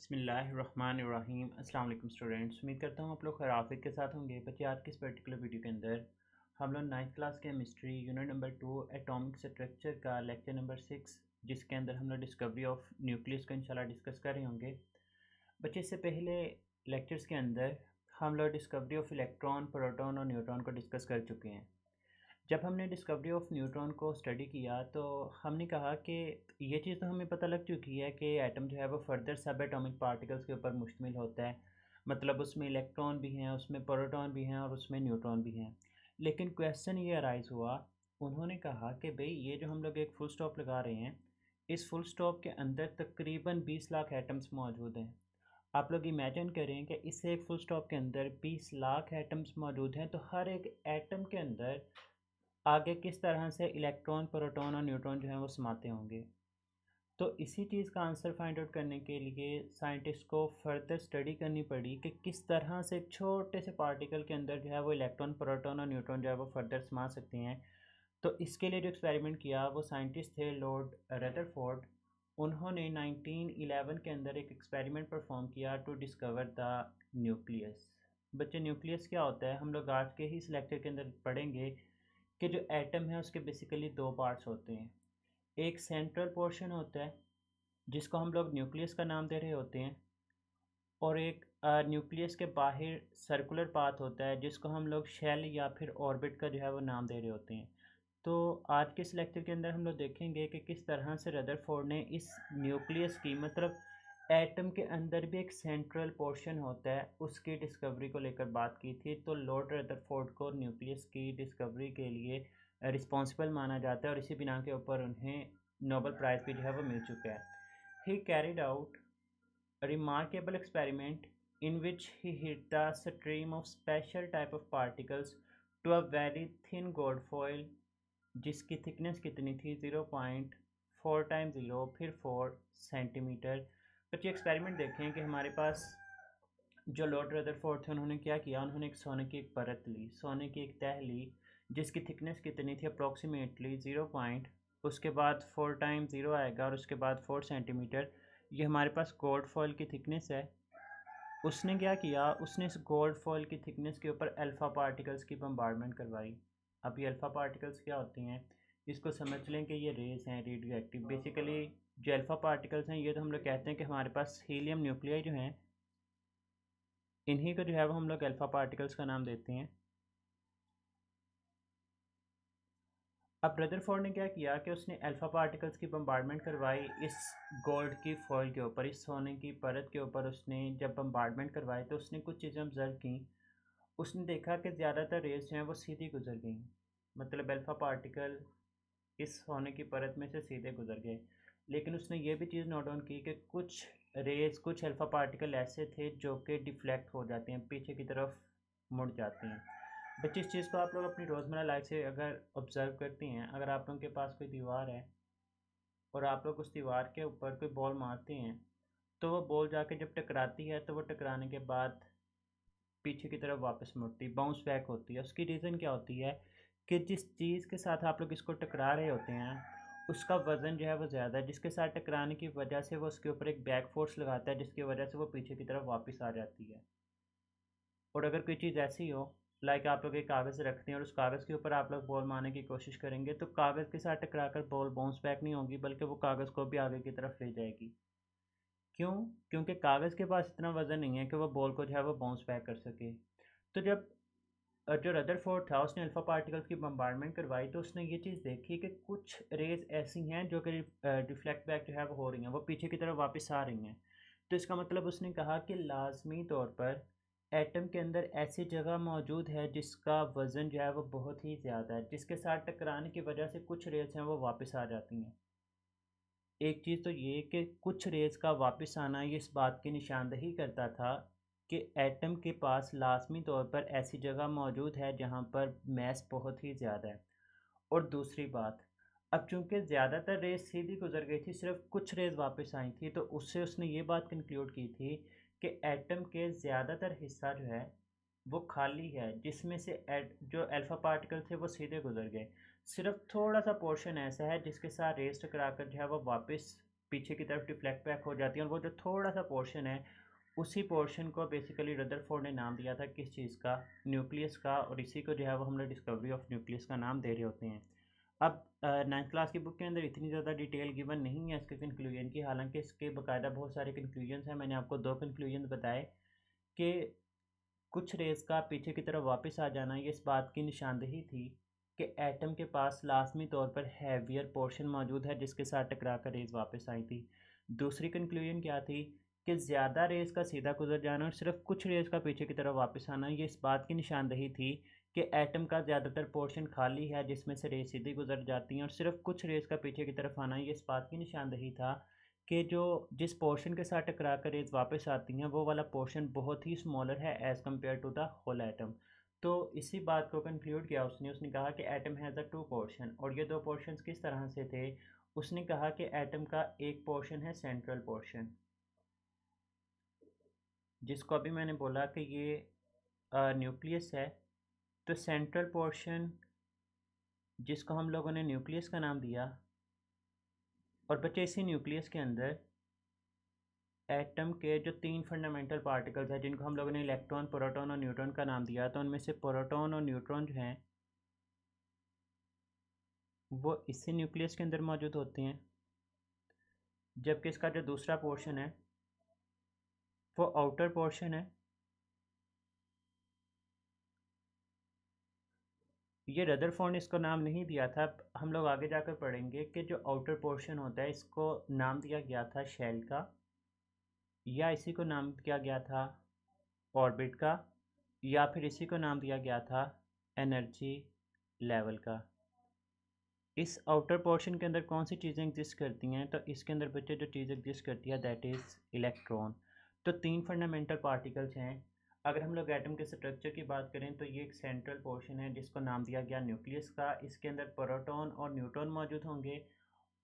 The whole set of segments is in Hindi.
बिस्मिल्लाहिर्रहमानिर्रहीम। अस्सलाम वालेकुम स्टूडेंट्स, उम्मीद करता हूँ आप लोग खैरियत के साथ होंगे। बच्चे, आज की इस पर्टिकुलर वीडियो के अंदर हम लोग 9th class chemistry unit number 2 atomic structure का लेक्चर नंबर 6, जिसके अंदर हम लोग डिस्कवरी ऑफ न्यूक्लियस को इंशाल्लाह डिस्कस कर रहे होंगे। बच्चे, इससे पहले लेक्चर्स के अंदर हम लोग डिस्कवरी ऑफ इलेक्ट्रॉन, प्रोटॉन और न्यूट्रॉन को डिस्कस कर चुके हैं। जब हमने डिस्कवरी ऑफ न्यूट्रॉन को स्टडी किया तो हमने कहा कि ये चीज़ तो हमें पता लग चुकी है कि एटम जो है वो फर्दर सब एटॉमिक पार्टिकल्स के ऊपर मुश्तमिल होता है। मतलब उसमें इलेक्ट्रॉन भी हैं, उसमें प्रोटॉन भी हैं और उसमें न्यूट्रॉन भी हैं। लेकिन क्वेश्चन ये अराइज़ हुआ, उन्होंने कहा कि भाई ये जो हम लोग एक फुल स्टॉप लगा रहे हैं, इस फुल स्टॉप के अंदर तकरीबन 20 लाख एटम्स मौजूद हैं। आप लोग इमेजिन करें कि इस एक फुल स्टॉप के अंदर 20 लाख एटम्स मौजूद हैं, तो हर एक एटम के अंदर आगे किस तरह से इलेक्ट्रॉन, प्रोटॉन और न्यूट्रॉन जो हैं वो समाते होंगे। तो इसी चीज़ का आंसर फाइंड आउट करने के लिए साइंटिस्ट को फर्दर स्टडी करनी पड़ी कि किस तरह से छोटे से पार्टिकल के अंदर जो है वो इलेक्ट्रॉन, प्रोटॉन और न्यूट्रॉन जो है वो फर्दर समा सकते हैं। तो इसके लिए जो एक्सपेरिमेंट किया वो साइंटिस्ट थे लॉर्ड रदरफोर्ड। उन्होंने 1911 के अंदर एक एक्सपेरिमेंट परफॉर्म किया टू डिस्कवर द न्यूक्लियस। बच्चे, न्यूक्लियस क्या होता है हम लोग आज के ही इस लेक्चर के अंदर पढ़ेंगे कि जो एटम है उसके बेसिकली दो पार्ट्स होते हैं। एक सेंट्रल पोर्शन होता है जिसको हम लोग न्यूक्लियस का नाम दे रहे होते हैं, और एक न्यूक्लियस के बाहर सर्कुलर पाथ होता है जिसको हम लोग शेल या फिर ऑर्बिट का जो है वो नाम दे रहे होते हैं। तो आज के इस लेक्चर के अंदर हम लोग देखेंगे कि किस तरह से रदरफोर्ड ने इस न्यूक्लियस की, मतलब एटम के अंदर भी एक सेंट्रल पोर्शन होता है, उसकी डिस्कवरी को लेकर बात की थी। तो लॉर्ड रदरफोर्ड को न्यूक्लियस की डिस्कवरी के लिए रिस्पॉन्सिबल माना जाता है और इसी बिना के ऊपर उन्हें नोबेल प्राइज़ भी जो है वो मिल चुका है। ही carried out a remarkable experiment in which he hit the stream of special type of particles to a very thin gold foil जिसकी थिकनेस कितनी थी 0.4 टाइम 0 फिर 4 सेंटीमीटर। बच्चे, एक्सपेरिमेंट देखें कि हमारे पास जो लॉर्ड रदरफोर्ड थे उन्होंने क्या किया। उन्होंने एक सोने की एक परत ली, सोने की एक तह ली जिसकी थिकनेस कितनी थी अप्रॉक्सीमेटली 0 उसके बाद 4 टाइम 0 आएगा और उसके बाद 4 सेंटीमीटर। ये हमारे पास गोल्ड फॉयल की थिकनेस है। उसने क्या किया, उसने इस गोल्ड फॉयल की थिकनेस के ऊपर अल्फ़ा पार्टिकल्स की बम्बार्डमेंट करवाई। अब ये अल्फ़ा पार्टिकल्स क्या होते हैं, इसको समझ लें कि ये रेज हैं, रेडियो एक्टिव। बेसिकली जो अल्फ़ा पार्टिकल्स हैं ये तो हम लोग कहते हैं कि हमारे पास हीलियम न्यूक्लियाई जो हैं, इन्हीं को जो है वो हम लोग अल्फ़ा पार्टिकल्स का नाम देते हैं। अब रदरफोर्ड ने क्या किया कि उसने अल्फ़ा पार्टिकल्स की बम्बार्डमेंट करवाई इस गोल्ड की फॉइल के ऊपर, इस सोने की परत के ऊपर। उसने जब बम्बार्डमेंट करवाई तो उसने कुछ चीज़ें ऑब्ज़र्व की। उसने देखा कि ज़्यादातर रेज़ जो हैं वो सीधी गुजर गई, मतलब अल्फ़ा पार्टिकल इस सोने की परत में से सीधे गुजर गए। लेकिन उसने ये भी चीज़ नोट डाउन की कि कुछ रेज़, कुछ अल्फ़ा पार्टिकल ऐसे थे जो कि डिफ्लेक्ट हो जाते हैं, पीछे की तरफ मुड़ जाते हैं। बच्चे, इस चीज़ को आप लोग अपनी रोज़मर्रा लाइफ से अगर ऑब्ज़र्व करते हैं, अगर आप लोगों के पास कोई दीवार है और आप लोग उस दीवार के ऊपर कोई बॉल मारते हैं, तो वो बॉल जाके जब टकराती है तो वो टकराने के बाद पीछे की तरफ वापस मुड़ती, बाउंस बैक होती है। उसकी रीज़न क्या होती है कि जिस चीज़ के साथ आप लोग इसको टकरा रहे होते हैं उसका वज़न जो है वो ज़्यादा है, जिसके साथ टकराने की वजह से वो उसके ऊपर एक बैक फोर्स लगाता है जिसकी वजह से वो पीछे की तरफ वापस आ जाती है। और अगर कोई चीज़ ऐसी हो, लाइक आप लोग एक कागज़ रखते हैं और उस कागज़ के ऊपर आप लोग बॉल मारने की कोशिश करेंगे, तो कागज़ के साथ टकरा कर बॉल बाउंस बैक नहीं होगी, बल्कि वो कागज़ को भी आगे की तरफ ले जाएगी। क्यों? क्योंकि कागज़ के पास इतना वज़न नहीं है कि वो बॉल को जो है वो बाउंस बैक कर सके। तो जब जो रदरफोर्ड था उसने अल्फ़ा पार्टिकल्स की बम्बार्डमेंट करवाई तो उसने ये चीज़ देखी कि कुछ रेज़ ऐसी हैं जो कि रिफ्लेक्ट बैक जो है वो हो रही हैं, वो पीछे की तरफ वापस आ रही हैं। तो इसका मतलब उसने कहा कि लाज़मी तौर पर एटम के अंदर ऐसी जगह मौजूद है जिसका वज़न जो है वो बहुत ही ज़्यादा है, जिसके साथ टकराने की वजह से कुछ रेज़ हैं वो वापस आ जाती हैं। एक चीज़ तो ये कि कुछ रेज़ का वापस आना ये इस बात की निशानदही करता था कि एटम के पास लाज़मी तौर पर ऐसी जगह मौजूद है जहाँ पर मास बहुत ही ज़्यादा है। और दूसरी बात, अब चूँकि ज़्यादातर रेज़ सीधी गुज़र गई थी, सिर्फ़ कुछ रेज़ वापस आई थी, तो उससे उसने ये बात कंक्लूड की थी कि एटम के ज़्यादातर हिस्सा जो है वो खाली है, जिसमें से जो अल्फ़ा पार्टिकल थे वो सीधे गुज़र गए। सिर्फ़ थोड़ा-सा पोर्शन ऐसा है जिसके साथ रेज़ टकरा कर जो है वो वापस पीछे की तरफ डिफ्लेक्ट बैक हो जाती हैं, और वो जो थोड़ा सा पोर्शन है उसी पोर्शन को बेसिकली रदरफोर्ड ने नाम दिया था किस चीज़ का, न्यूक्लियस का, और इसी को जो है वो हम लोग डिस्कवरी ऑफ न्यूक्लियस का नाम दे रहे होते हैं। अब 9th क्लास की बुक के अंदर इतनी ज़्यादा डिटेल गिवन नहीं है इसके कंक्लूजन की, हालांकि इसके बाकायदा बहुत सारे कंक्लूजन्स हैं। मैंने आपको 2 कंक्लूजन बताए कि कुछ रेस का पीछे की तरफ वापस आ जाना ये इस बात की निशानदेही थी कि एटम के पास लाजमी तौर पर हैवियर पोर्शन मौजूद है जिसके साथ टकरा कर रेस वापस आई थी। दूसरी कंक्लूजन क्या थी कि ज़्यादा रेस का सीधा गुजर जाना और सिर्फ कुछ रेस का पीछे की तरफ वापस आना ये इस बात की निशानदेही थी कि एटम का ज़्यादातर पोर्शन खाली है जिसमें से रेस सीधी गुजर जाती हैं, और सिर्फ कुछ रेस का पीछे की तरफ आना ये इस बात की निशानदेही था कि जो जिस पोर्शन के साथ टकरा कर रेज वापस आती हैं वो वाला पोर्शन बहुत ही स्मॉलर है as compare to the whole atom. तो इसी बात को कंक्लूड किया उसने। उसने कहा कि एटम हैज़ अ 2 पोर्शन, और ये 2 पोर्शंस किस तरह से थे। उसने कहा कि एटम का एक पोर्शन है सेंट्रल पोर्शन, जिसको अभी मैंने बोला कि ये न्यूक्लियस है। तो सेंट्रल पोर्शन जिसको हम लोगों ने न्यूक्लियस का नाम दिया, और बच्चे इसी न्यूक्लियस के अंदर एटम के जो 3 फंडामेंटल पार्टिकल्स हैं जिनको हम लोगों ने इलेक्ट्रॉन, प्रोटॉन और न्यूट्रॉन का नाम दिया, तो उनमें से प्रोटॉन और न्यूट्रॉन जो हैं वो इसी न्यूक्लियस के अंदर मौजूद होते हैं, जबकि इसका जो दूसरा पोर्शन है वो आउटर पोर्शन है। ये रदरफोर्ड ने इसको नाम नहीं दिया था, हम लोग आगे जाकर पढ़ेंगे कि जो आउटर पोर्शन होता है इसको नाम दिया गया था शेल का, या इसी को नाम दिया गया था ऑर्बिट का, या फिर इसी को नाम दिया गया था एनर्जी लेवल का। इस आउटर पोर्शन के अंदर कौन सी चीज़ें एग्जिस्ट करती हैं, तो इसके अंदर बच्चे जो चीज़ एग्जिस्ट करती है दैट इज़ इलेक्ट्रॉन। तो 3 फंडामेंटल पार्टिकल्स हैं। अगर हम लोग एटम के स्ट्रक्चर की बात करें तो ये एक सेंट्रल पोर्शन है जिसको नाम दिया गया न्यूक्लियस का। इसके अंदर प्रोटॉन और न्यूट्रॉन मौजूद होंगे,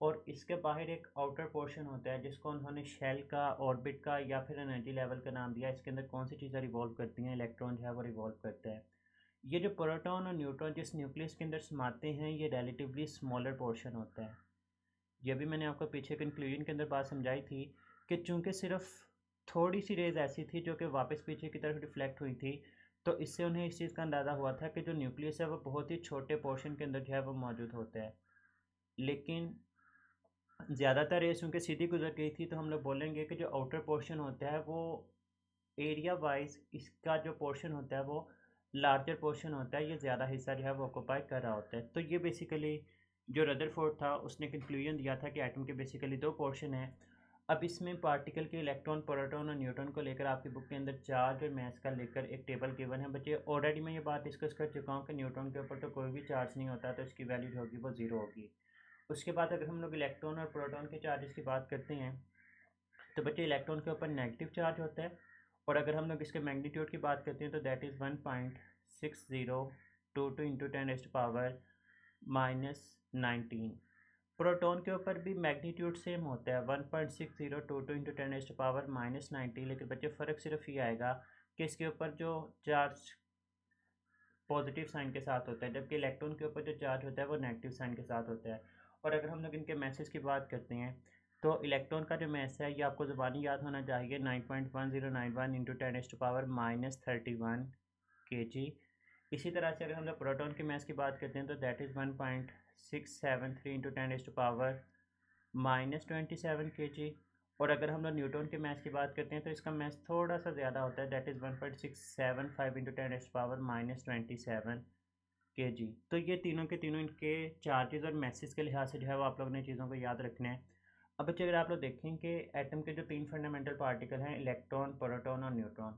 और इसके बाहर एक आउटर पोर्शन होता है जिसको उन्होंने शेल का, ऑर्बिट का या फिर एनर्जी लेवल का नाम दिया। इसके अंदर कौन सी चीज़ें रिवॉल्व करती हैं, इलेक्ट्रॉन जो है वो रिवॉल्व करता है। ये जो प्रोटॉन और न्यूट्रॉन जिस न्यूक्लियस के अंदर समाते हैं ये रिलेटिवली स्मॉलर पोर्शन होता है। ये भी मैंने आपको पीछे कंक्लूजन के अंदर बात समझाई थी कि चूंकि सिर्फ थोड़ी सी रेज ऐसी थी जो कि वापस पीछे की तरफ रिफ्लेक्ट हुई थी, तो इससे उन्हें इस चीज़ का अंदाज़ा हुआ था कि जो न्यूक्लियस है वो बहुत ही छोटे पोर्शन के अंदर जो है वो मौजूद होता है। लेकिन ज़्यादातर रेस चूँकि सीधी गुजर गई थी, तो हम लोग बोलेंगे कि जो आउटर पोर्शन होता है वो एरिया वाइज इसका जो पोर्शन होता है वो लार्जर पोर्शन होता है, ये ज़्यादा हिस्सा जो है वो ऑक्यूपाई कर रहा होता है। तो ये बेसिकली जो रदरफोर्ड था उसने कंक्लूजन दिया था कि एटम के बेसिकली 2 पोर्शन हैं। अब इसमें पार्टिकल के इलेक्ट्रॉन, प्रोटॉन और न्यूट्रॉन को लेकर आपकी बुक के अंदर चार्ज और मास का लेकर एक टेबल गिवन है। बच्चे ऑलरेडी मैं ये बात डिस्कस कर चुका हूँ कि न्यूट्रॉन के ऊपर तो कोई भी चार्ज नहीं होता, तो इसकी वैल्यू जो होगी वो 0 होगी। उसके बाद अगर हम लोग इलेक्ट्रॉन और प्रोटॉन के चार्जेस की बात करते हैं तो बच्चे इलेक्ट्रॉन के ऊपर नेगेटिव चार्ज होता है, और अगर हम लोग इसके मैग्नीट्यूड की बात करते हैं तो दैट इज़ 1.6022 इंटू 10⁻⁻19। प्रोटॉन के ऊपर भी मैग्नीट्यूड सेम होता है 1.6022 इंटू 10⁻⁻19, लेकिन बच्चे फ़र्क सिर्फ ये आएगा कि इसके ऊपर जो चार्ज पॉजिटिव साइन के साथ होता है, जबकि इलेक्ट्रॉन के ऊपर जो चार्ज होता है वो नेगेटिव साइन के साथ होता है। और अगर हम लोग इनके मैसेज की बात करते हैं तो इलेक्ट्रॉन का जो मैस है ये आपको ज़बानी याद होना चाहिए 9.1091 इंटू 10⁻31 kg। इसी तरह से अगर हम लोग प्रोटॉन के मैस की बात करते हैं तो दैट इज़ 1.673 इंटू 10⁻⁻27 kg। और अगर हम लोग न्यूट्रॉन के मैस की बात करते हैं तो इसका मैस थोड़ा सा ज़्यादा होता है, दैट इज़ 1.675 इंटू 10⁻⁻27 kg। तो ये तीनों के तीनों इनके चार्जेस और मैसेज के लिहाज से जो है वो आप लोगों ने चीज़ों को याद रखना है। अब बच्चे अगर आप लोग देखें कि एटम के जो 3 फंडामेंटल पार्टिकल हैं इलेक्ट्रॉन, प्रोटॉन और न्यूट्रॉन,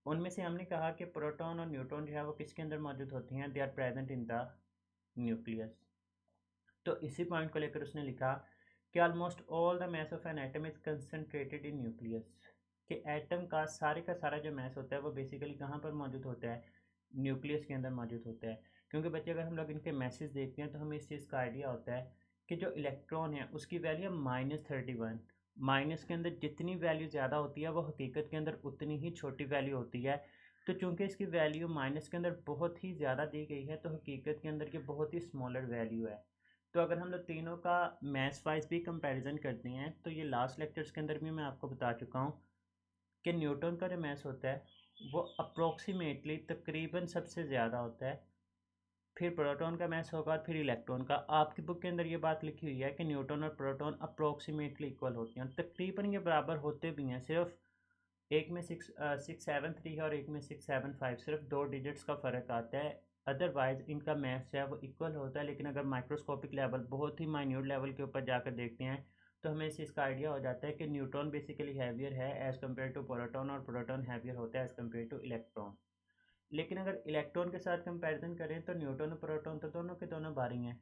उनमें से हमने कहा कि प्रोटॉन और न्यूट्रॉन जो है वो किसके अंदर मौजूद होती हैं, they are present in the nucleus. तो इसी पॉइंट को लेकर उसने लिखा कि almost all the mass of an atom is concentrated in nucleus, कि एटम का सारा जो मास होता है वो बेसिकली कहाँ पर मौजूद होता है, न्यूक्लियस के अंदर मौजूद होता है। क्योंकि बच्चे अगर हम लोग इनके मैसेज देखते हैं तो हमें इस चीज़ का आइडिया होता है कि जो इलेक्ट्रॉन है उसकी वैल्यू -31, माइनस के अंदर जितनी वैल्यू ज़्यादा होती है वो हकीकत के अंदर उतनी ही छोटी वैल्यू होती है। तो चूंकि इसकी वैल्यू माइनस के अंदर बहुत ही ज़्यादा दी गई है तो हकीकत के अंदर ये बहुत ही स्मॉलर वैल्यू है। तो अगर हम लोग तीनों का मैथ्स वाइज भी कंपैरिजन करते हैं तो ये लास्ट लेक्चर्स के अंदर भी मैं आपको बता चुका हूँ कि न्यूटन का जो मैथ्स होता है वो अप्रोक्सीमेटली तकरीबन सबसे ज़्यादा होता है, फिर प्रोटॉन का मैथ्स होगा और फिर इलेक्ट्रॉन का। आपकी बुक के अंदर ये बात लिखी हुई है कि न्यूटन और प्रोटॉन अप्रोक्सीमेटली इक्वल होते हैं और तकरीबन ये बराबर होते भी हैं, सिर्फ एक में 673 है और एक में 675, सिर्फ 2 डिजिट्स का फ़र्क आता है। अदरवाइज़ इनका मैथ्स है वो इक्वल होता है। लेकिन अगर माइक्रोस्कोपिक लेवल, बहुत ही माइन्यूट लेवल के ऊपर जाकर देखते हैं तो हमें इस इसका आइडिया हो जाता है कि न्यूट्रॉन बेसिकली हैवियर है एज़ कम्पेयर टू प्रोटॉन और प्रोटॉन हैवियर होता है एज़ कम्पेयर टू इलेक्ट्रॉन। लेकिन अगर इलेक्ट्रॉन के साथ कंपैरिजन करें तो न्यूट्रॉन और प्रोटॉन तो दोनों के दोनों भारी हैं,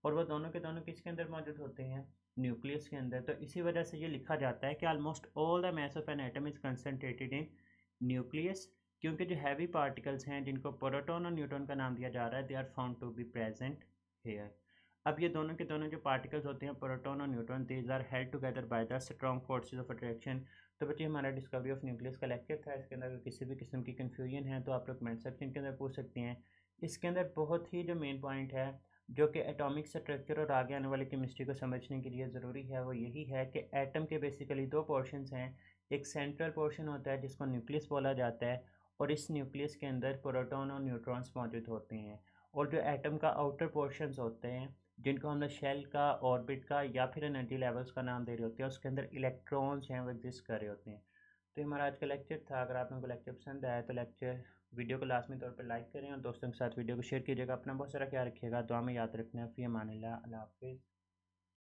और वो दोनों के दोनों किसके अंदर मौजूद होते हैं? न्यूक्लियस के अंदर। तो इसी वजह से ये लिखा जाता है कि almost all the mass of an atom is concentrated in nucleus, क्योंकि जो हैवी पार्टिकल्स हैं जिनको प्रोटॉन और न्यूट्रॉन का नाम दिया जा रहा है, they are found to be present here. अब ये दोनों के दोनों जो पार्टिकल्स होते हैं प्रोटॉन और neutron, these are held together by the strong forces of attraction. तो बच्चे हमारा डिस्कवरी ऑफ न्यूक्लियस का लेक्चर था। इसके अंदर अगर किसी भी किस्म की कन्फ्यूजन है तो आप लोग कमेंट सेक्शन के अंदर पूछ सकते हैं। इसके अंदर बहुत ही जो मेन पॉइंट है जो कि एटॉमिक स्ट्रक्चर और आगे आने वाली केमिस्ट्री को समझने के लिए ज़रूरी है, वो यही है कि एटम के बेसिकली दो पोर्शंस हैं। एक सेंट्रल पोर्शन होता है जिसको न्यूक्लियस बोला जाता है, और इस न्यूक्लियस के अंदर प्रोटॉन और न्यूट्रॉन्स मौजूद होते हैं। और जो एटम का आउटर पोर्शंस होते हैं जिनको हम लोग शेल का, ऑर्बिट का या फिर एनर्जी लेवल्स का नाम दे रहे होते हैं, उसके अंदर इलेक्ट्रॉन्स हैं वो एग्जिस्ट कर रहे होते हैं। तो ये हमारा आज का लेक्चर था। अगर आप लोगों को लेक्चर पसंद आया तो लेक्चर वीडियो को लाजमी तौर पर लाइक करें और दोस्तों के साथ वीडियो को शेयर कीजिएगा। अपना बहुत सारा ख्याल रखिएगा, दुआ में याद रखना। फ़ी अमानिल्लाह, अल्लाह हाफ़िज़।